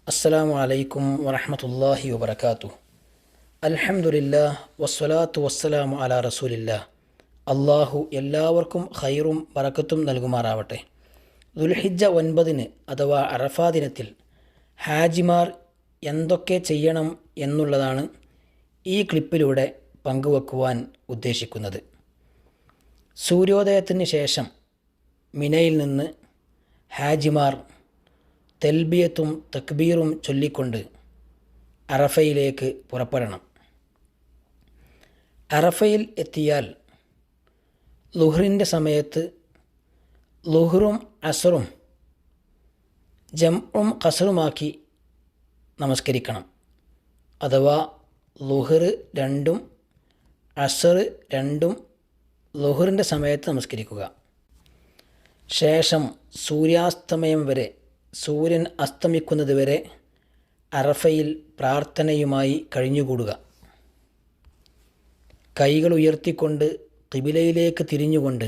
അസ്സലാമു അലൈക്കും വറഹ്മത്തുള്ളാഹി വബറകാതുഹു. അൽഹംദുലില്ലാഹ് വസ്സലാത്തു വസ്സലാമു അലാ റസൂലില്ലാഹ്. അള്ളാഹു എല്ലാവർക്കും ഖൈറും ബറക്കത്തും നൽകുമാറാവട്ടെ. ദുൽഹിജ്ജ 9 അഥവാ അറഫാ ദിനത്തിൽ ഹാജിമാർ എന്തൊക്കെ ചെയ്യണം എന്നുള്ളതാണ് ഈ ക്ലിപ്പിലൂടെ പങ്കുവെക്കുവാൻ ഉദ്ദേശിക്കുന്നത്. സൂര്യോദയത്തിന് ശേഷം മിനയിൽ നിന്ന് ഹാജിമാർ തെൽബിയത്തും തക്ബീറും ചൊല്ലിക്കൊണ്ട് അറഫയിലേക്ക് പുറപ്പെടണം. അറഫയിൽ എത്തിയാൽ ളുഹ്റിൻ്റെ സമയത്ത് ളുഹ്റും അസറും ജംഉം ഖസറുമാക്കി നമസ്കരിക്കണം. അഥവാ ളുഹ്ർ 2 അസർ 2 ളുഹ്റിൻ്റെ സമയത്ത് നമസ്കരിക്കുക. ശേഷം സൂര്യാസ്തമയം വരെ, സൂര്യൻ അസ്തമിക്കുന്നത് വരെ അറഫയിൽ പ്രാർത്ഥനയുമായി കഴിഞ്ഞുകൂടുക. കൈകൾ ഉയർത്തിക്കൊണ്ട് ഖിബിലയിലേക്ക് തിരിഞ്ഞുകൊണ്ട്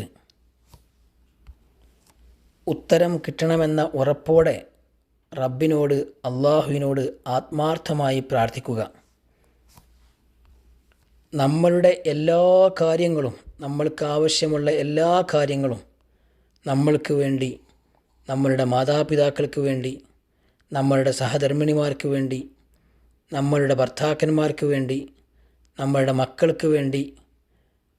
ഉത്തരം കിട്ടണമെന്ന ഉറപ്പോടെ റബ്ബിനോട്, അള്ളാഹുവിനോട് ആത്മാർത്ഥമായി പ്രാർത്ഥിക്കുക. നമ്മളുടെ എല്ലാ കാര്യങ്ങളും, നമ്മൾക്ക് ആവശ്യമുള്ള എല്ലാ കാര്യങ്ങളും നമ്മൾക്ക് വേണ്ടി, നമ്മളുടെ മാതാപിതാക്കൾക്ക് വേണ്ടി, നമ്മളുടെ സഹധർമ്മിണിമാർക്ക് വേണ്ടി, നമ്മളുടെ ഭർത്താക്കന്മാർക്ക് വേണ്ടി, നമ്മളുടെ മക്കൾക്ക് വേണ്ടി,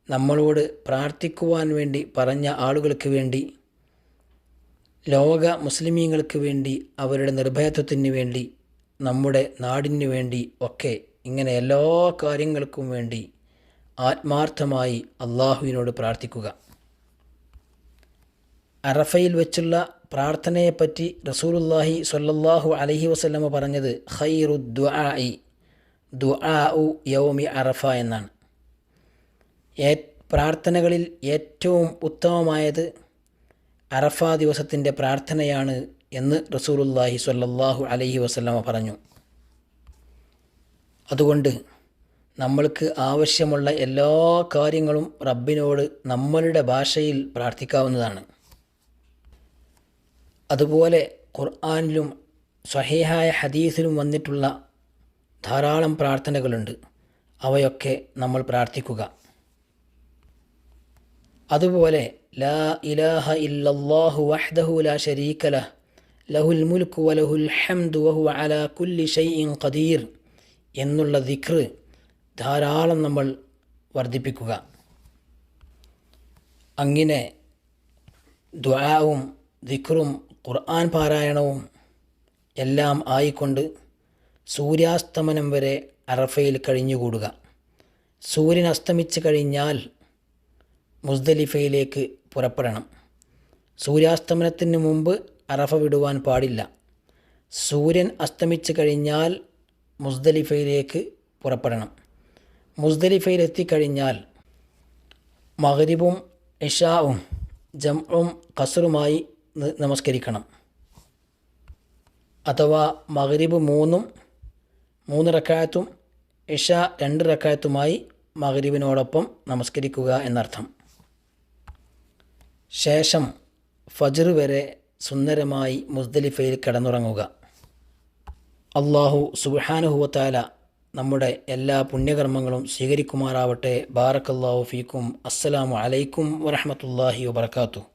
നമ്മളോട് പ്രാർത്ഥിക്കുവാൻ വേണ്ടി പറഞ്ഞ ആളുകൾക്ക് വേണ്ടി, ലോക മുസ്ലിമീങ്ങൾക്ക് വേണ്ടി, അവരുടെ നിർഭയത്വത്തിന് വേണ്ടി, നമ്മുടെ നാടിന് വേണ്ടി ഒക്കെ ഇങ്ങനെ എല്ലാ കാര്യങ്ങൾക്കും വേണ്ടി ആത്മാർത്ഥമായി അള്ളാഹുവിനോട് പ്രാർത്ഥിക്കുക. അറഫയിൽ വെച്ചുള്ള പ്രാർത്ഥനയെപ്പറ്റി റസൂലുള്ളാഹി സ്വല്ലല്ലാഹു അലൈഹി വസല്ലമ പറഞ്ഞത് ഖൈറു ദുആഇ ദുആഉ യൗമി അറഫ എന്നാണ്. പ്രാർത്ഥനകളിൽ ഏറ്റവും ഉത്തമമായത് അറഫ ദിവസത്തിൻ്റെ പ്രാർത്ഥനയാണ് എന്ന് റസൂലുള്ളാഹി സ്വല്ലല്ലാഹു അലൈഹി വസല്ലമ പറഞ്ഞു. അതുകൊണ്ട് നമ്മൾക്ക് ആവശ്യമുള്ള എല്ലാ കാര്യങ്ങളും റബ്ബിനോട് നമ്മളുടെ ഭാഷയിൽ പ്രാർത്ഥിക്കാവുന്നതാണ്. അതുപോലെ ഖുർആനിലും സ്വഹീഹായ ഹദീസിലും വന്നിട്ടുള്ള ധാരാളം പ്രാർത്ഥനകളുണ്ട്. അവയൊക്കെ നമ്മൾ പ്രാർത്ഥിക്കുക. അതുപോലെ ലാ ഇലാഹ ഇല്ലല്ലാഹു വഹ്ദഹു ലാ ശരീക ലഹ് ലഹുൽ മുൽക്കു വലഹുൽ ഹംദു വഹുവ അലാ കുല്ലി ഷൈഇൻ ഖദീർ എന്നുള്ള ദിക്ർ ധാരാളം നമ്മൾ വർദ്ധിപ്പിക്കുക. അങ്ങനെ ദുആവും ദിക്റും ഖുർആൻ പാരായണവും എല്ലാം ആയിക്കൊണ്ട് സൂര്യാസ്തമനം വരെ അറഫയിൽ കഴിഞ്ഞുകൂടുക. സൂര്യൻ അസ്തമിച്ച് കഴിഞ്ഞാൽ മുസ്ദലിഫയിലേക്ക് പുറപ്പെടണം. സൂര്യാസ്തമനത്തിന് മുമ്പ് അറഫ വിടുവാൻ പാടില്ല. സൂര്യൻ അസ്തമിച്ച് കഴിഞ്ഞാൽ മുസ്ദലിഫയിലേക്ക് പുറപ്പെടണം. മുസ്ദലിഫയിലെത്തിക്കഴിഞ്ഞാൽ മഗ്രിബും ഇശാവും ജംഉം ഖസറുമായി നമസ്കരിക്കണം. അഥവാ മഗ്രിബ് 3 റക്അത്തും ഇശ 2 റക്അത്തുമായി മഗ്രിബിനോടൊപ്പം നമസ്കരിക്കുക എന്നർത്ഥം. ശേഷം ഫജ്ർ വരെ സുന്ദരമായി മുസ്ദലിഫയിൽ കിടന്നുറങ്ങുക. അല്ലാഹു സുബ്ഹാനഹു വ തആല നമ്മുടെ എല്ലാ പുണ്യകർമ്മങ്ങളും സ്വീകരിക്കുമാറാവട്ടെ. ബാറക്കല്ലാഹു ഫീക്കും. അസ്സലാമു അലൈക്കും വറഹ്മത്തുള്ളാഹി വബറകാതുഹു.